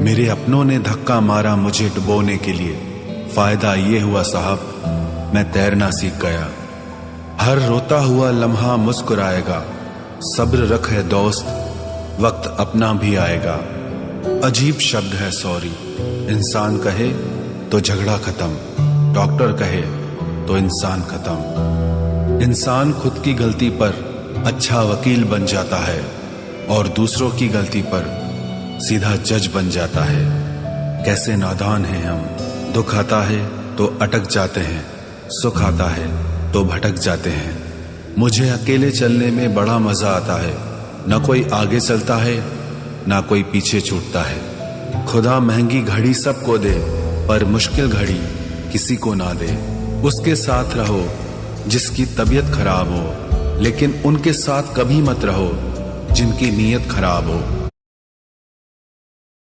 मेरे अपनों ने धक्का मारा मुझे डुबोने के लिए। फायदा ये हुआ साहब मैं तैरना सीख गया। हर रोता हुआ लम्हा मुस्कुराएगा। सब्र रख है दोस्त, वक्त अपना भी आएगा। अजीब शब्द है सॉरी। इंसान कहे तो झगड़ा खत्म, डॉक्टर कहे तो इंसान खत्म। इंसान खुद की गलती पर अच्छा वकील बन जाता है और दूसरों की गलती पर सीधा जज बन जाता है। कैसे नादान हैं हम। दुख आता है तो अटक जाते हैं, सुख आता है तो भटक जाते हैं। मुझे अकेले चलने में बड़ा मजा आता है। न कोई आगे चलता है न कोई पीछे छूटता है। खुदा महंगी घड़ी सबको दे पर मुश्किल घड़ी किसी को ना दे। उसके साथ रहो जिसकी तबीयत खराब हो, लेकिन उनके साथ कभी मत रहो जिनकी नीयत खराब हो।